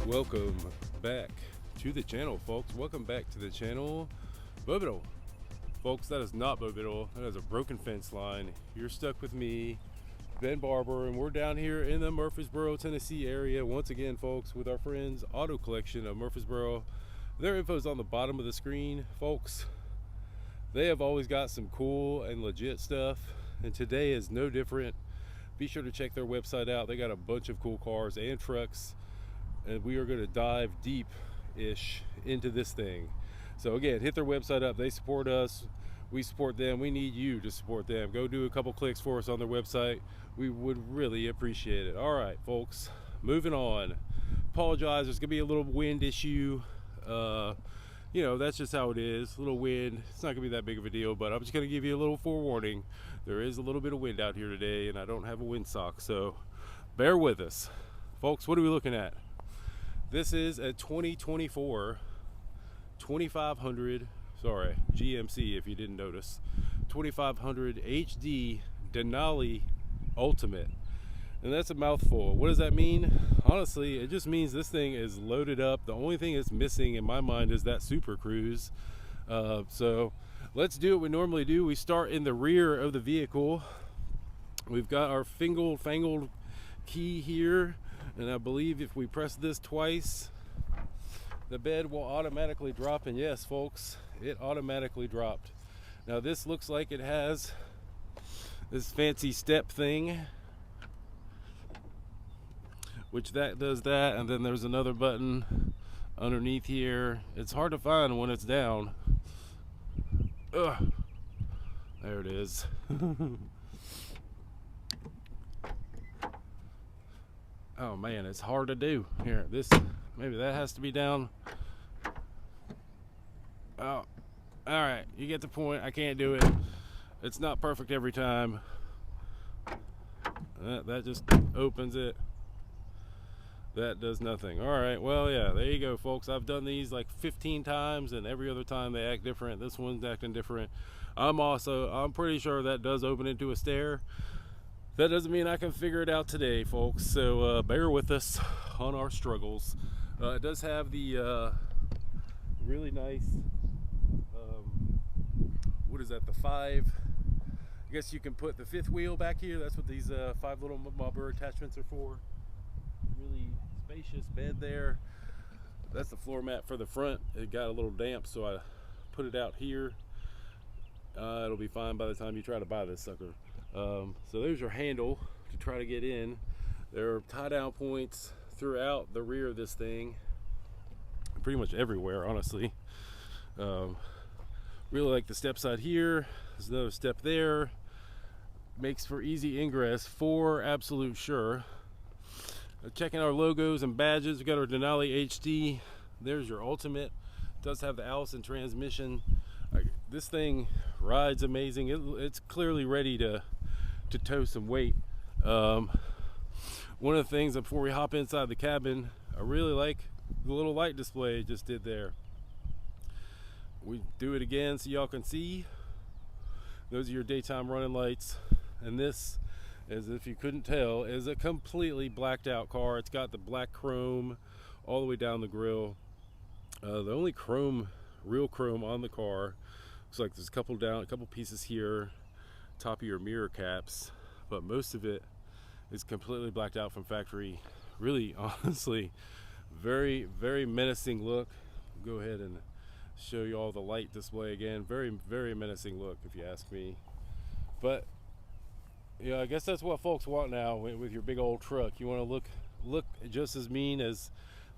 Welcome back to the channel, folks. Welcome back to the channel. Bobito. Folks, that is not Bobito. That is a broken fence line. You're stuck with me, Ben Barbour, and we're down here in the Murfreesboro, Tennessee area once again, folks, with our friends Auto Collection of Murfreesboro. Their info is on the bottom of the screen, folks. They have always got some cool and legit stuff, and today is no different. Be sure to check their website out. They got a bunch of cool cars and trucks, and we are going to dive deep-ish into this thing. So again, hit their website up. They support us. We support them. We need you to support them. Go do a couple clicks for us on their website. We would really appreciate it. All right, folks, moving on. Apologize. There's going to be a little wind issue. You know, that's just how it is. A little wind. It's not going to be that big of a deal, but I'm just going to give you a little forewarning. There is a little bit of wind out here today, and I don't have a windsock, so bear with us. Folks, what are we looking at? This is a 2024 2500, sorry, GMC if you didn't notice, 2500 HD Denali Ultimate. And that's a mouthful. What does that mean? Honestly, it just means this thing is loaded up. The only thing that's missing in my mind is that Super Cruise. So let's do what we normally do. We start in the rear of the vehicle. We've got our fangled key here, and I believe if we press this twice, the bed will automatically drop. And yes, folks, it automatically dropped. Now this looks like it has this fancy step thing, which that does that, and then there's another button underneath here. It's hard to find when it's down. Ugh. There it is. Oh man, it's hard to do. Here, this, maybe that has to be down. Oh, alright, you get the point. I can't do it. It's not perfect every time. That just opens it. That does nothing. Alright, well, yeah, there you go, folks. I've done these like 15 times, and every other time they act different. This one's acting different. I'm pretty sure that does open into a stair. That doesn't mean I can figure it out today, folks, so bear with us on our struggles. It does have the really nice, what is that, the 5, I guess you can put the 5th wheel back here. That's what these 5 little Barbour attachments are for. Really spacious bed there. That's the floor mat for the front. It got a little damp, so I put it out here. It'll be fine by the time you try to buy this sucker. So there's your handle to try to get in. There are tie down points throughout the rear of this thing, pretty much everywhere, honestly. Really like the step side here. There's another step there. Makes for easy ingress for absolute sure. Checking our logos and badges. We got our Denali HD. There's your Ultimate. It does have the Allison transmission. This thing rides amazing. It's clearly ready to tow some weight. One of the things before we hop inside the cabin, I really like the little light display it just did there. We do it again so y'all can see. Those are your daytime running lights, and this, as if you couldn't tell, is a completely blacked out car. It's got the black chrome all the way down the grill. The only chrome, real chrome on the car, looks like there's a couple pieces here, top of your mirror caps, but most of it is completely blacked out from factory. Really, honestly, very, very menacing look. Go ahead and show you all the light display again. Very, very menacing look, if you ask me. But yeah, I guess that's what folks want now with your big old truck. You want to look just as mean as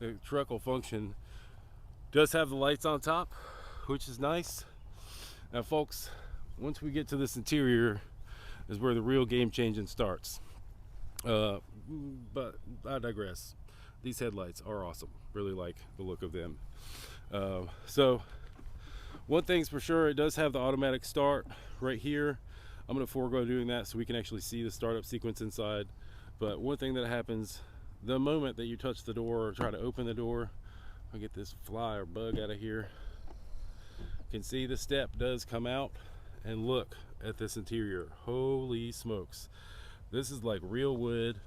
the truck will function. Does have the lights on top, which is nice. Now, folks, once we get to this interior is where the real game changing starts. But I digress. These headlights are awesome. Really like the look of them. So one thing's for sure, it does have the automatic start right here. I'm going to forego doing that so we can actually see the startup sequence inside. But one thing that happens the moment that you touch the door or try to open the door, I'll get this fly or bug out of here. You can see the step does come out, and look at this interior. Holy smokes. This is like real wood.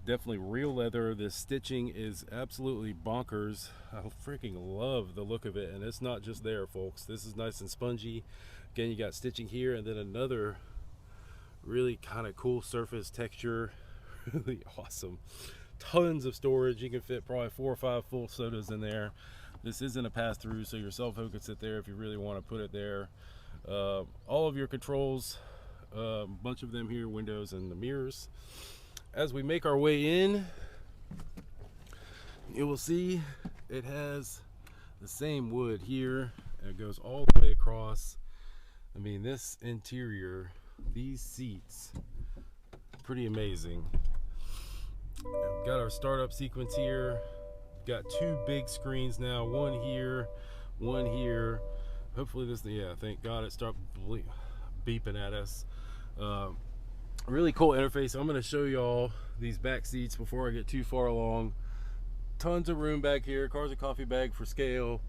Definitely real leather. This stitching is absolutely bonkers. I freaking love the look of it, and it's not just there, folks. This is nice and spongy. Again, you got stitching here, and then another really kind of cool surface texture. Really awesome. Tons of storage. You can fit probably 4 or 5 full sodas in there. This isn't a pass-through, so your cell phone can sit there if you really want to put it there. All of your controls, a bunch of them here, windows and the mirrors. As we make our way in, you will see it has the same wood here, and it goes all the way across. I mean, this interior, these seats, pretty amazing. We've got our startup sequence here. Got 2 big screens now, one here, one here. Hopefully this, yeah, thank God it stopped beeping at us. Really cool interface. I'm going to show y'all these back seats before I get too far along. Tons of room back here. Car's a coffee bag for scale.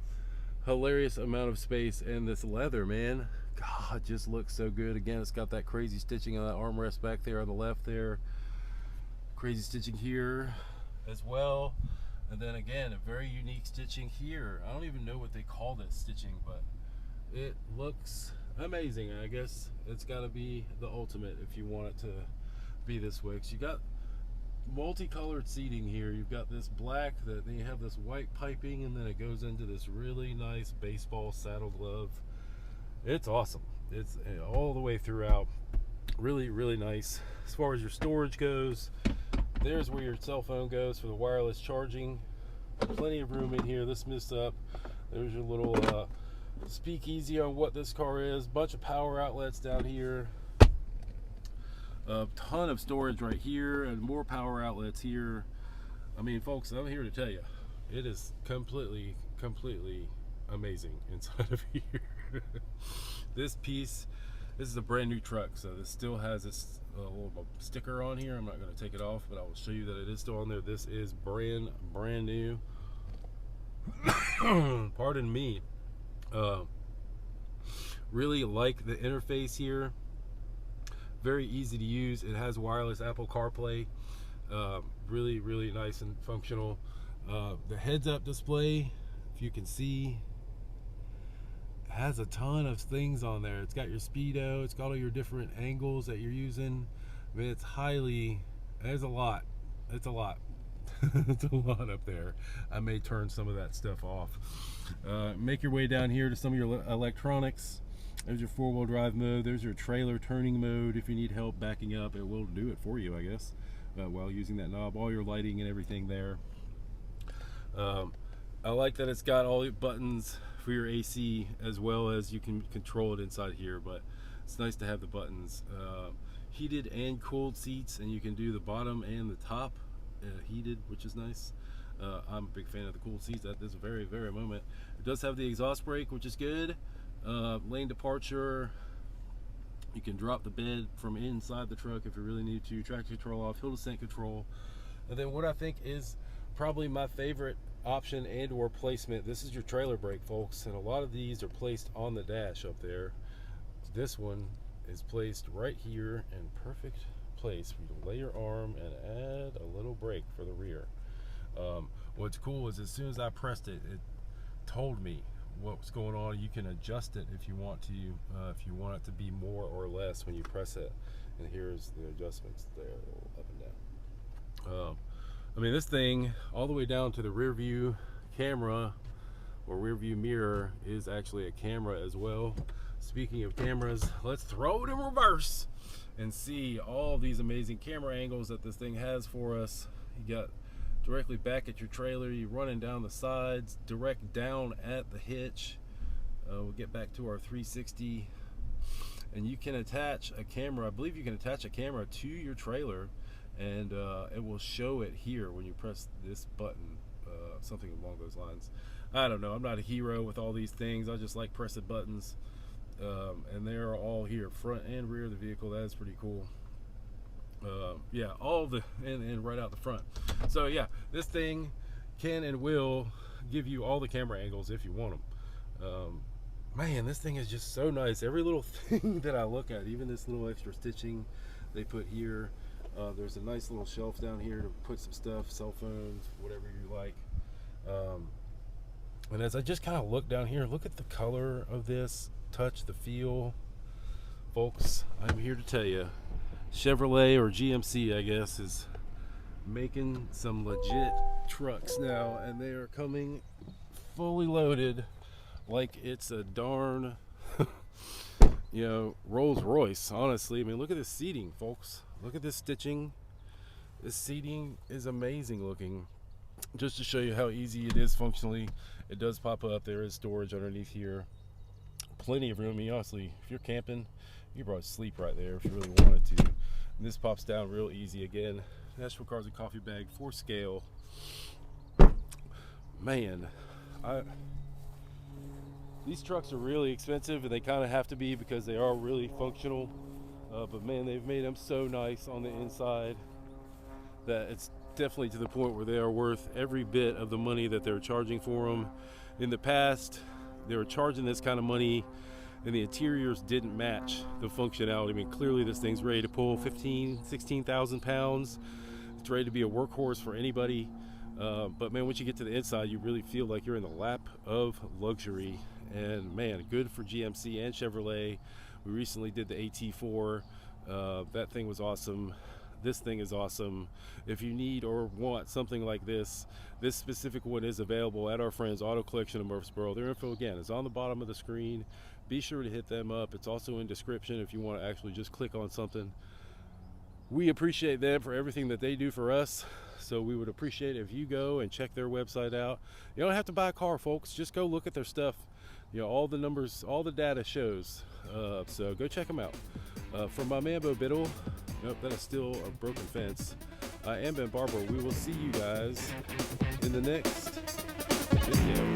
Hilarious amount of space, and this leather, man, God, just looks so good. Again, it's got that crazy stitching on that armrest back there on the left there. Crazy stitching here as well, and then again a very unique stitching here. I don't even know what they call that stitching, but it looks amazing. I guess it's got to be the ultimate if you want it to be this way. So you got multicolored seating here. You've got this black, then you have this white piping, and then it goes into this really nice baseball saddle glove. It's awesome. It's all the way throughout. Really, really nice. As far as your storage goes, there's where your cell phone goes for the wireless charging. Plenty of room in here. This missed up. There's your little speakeasy on what this car is. Bunch of power outlets down here. A ton of storage right here, and more power outlets here. I mean, folks, I'm here to tell you, it is completely amazing inside of here. This piece, this is a brand new truck, so this still has this little sticker on here. I'm not going to take it off, but I will show you that it is still on there. This is brand new. Pardon me. Really like the interface here. Very easy to use. It has wireless Apple CarPlay. Really nice and functional. The heads-up display, if you can see, has a ton of things on there. It's got your speedo, it's got all your different angles that you're using. I mean, it's there's a lot. It's a lot. It's a lot up there. I may turn some of that stuff off. Make your way down here to some of your electronics. There's your 4-wheel drive mode. There's your trailer turning mode. If you need help backing up, it will do it for you, I guess, while using that knob. All your lighting and everything there. I like that it's got all the buttons for your AC, as well as you can control it inside here, but it's nice to have the buttons. Heated and cooled seats, and you can do the bottom and the top heated, which is nice. I'm a big fan of the cooled seats at this very moment. It does have the exhaust brake, which is good. Lane departure, you can drop the bed from inside the truck if you really need to. Traction control off, hill descent control. And then what I think is probably my favorite option and or placement, this is your trailer brake, folks, and a lot of these are placed on the dash up there. This one is placed right here in perfect place for you to lay your arm and add a little brake for the rear. What's cool is as soon as I pressed it, it told me what's going on. You can adjust it if you want to, if you want it to be more or less when you press it. And here's the adjustments there, up and down. I mean, this thing all the way down to the rear view camera or rear view mirror is actually a camera as well. Speaking of cameras, let's throw it in reverse and see all these amazing camera angles that this thing has for us. You got directly back at your trailer, you running down the sides, direct down at the hitch. We'll get back to our 360, and you can attach a camera. I believe you can attach a camera to your trailer, and it will show it here when you press this button, something along those lines. I don't know, I'm not a hero with all these things. I just like pressing buttons, and they're all here, front and rear of the vehicle. That is pretty cool. Yeah, all the and right out the front. So yeah, this thing can and will give you all the camera angles if you want them. Man, this thing is just so nice. Every little thing that I look at, even this little extra stitching they put here, There's a nice little shelf down here to put some stuff, cell phones, whatever you like. And as I just kind of look down here, look at the color of this, touch the feel. Folks, I'm here to tell you, Chevrolet, or GMC I guess, is making some legit trucks now, and they are coming fully loaded like it's a darn Rolls Royce. Honestly, I mean, look at this seating, folks. Look at this stitching. This seating is amazing looking. Just to show you how easy it is functionally, it does pop up. There is storage underneath here, plenty of room. I mean, honestly, if you're camping, you probably sleep right there if you really wanted to. And this pops down real easy. Again, Nashville Cars and Coffee bag for scale. Man, these trucks are really expensive, and they kind of have to be because they are really functional. But man, they've made them so nice on the inside that it's definitely to the point where they are worth every bit of the money that they're charging for them. In the past, they were charging this kind of money and the interiors didn't match the functionality. I mean, clearly this thing's ready to pull 16,000 pounds. It's ready to be a workhorse for anybody. But man, once you get to the inside, you really feel like you're in the lap of luxury. And man, good for GMC and Chevrolet. We recently did the AT4. That thing was awesome. This thing is awesome. If you need or want something like this specific one is available at our friends Auto Collection of Murfreesboro. Their info again is on the bottom of the screen. Be sure to hit them up. It's also in description if you want to actually just click on something. We appreciate them for everything that they do for us, so we would appreciate it if you go and check their website out. You don't have to buy a car, folks. Just go look at their stuff. All the numbers, all the data shows. So go check them out. From my man Bo Biddle, nope, that is still a broken fence. I am Ben Barbour. We will see you guys in the next video.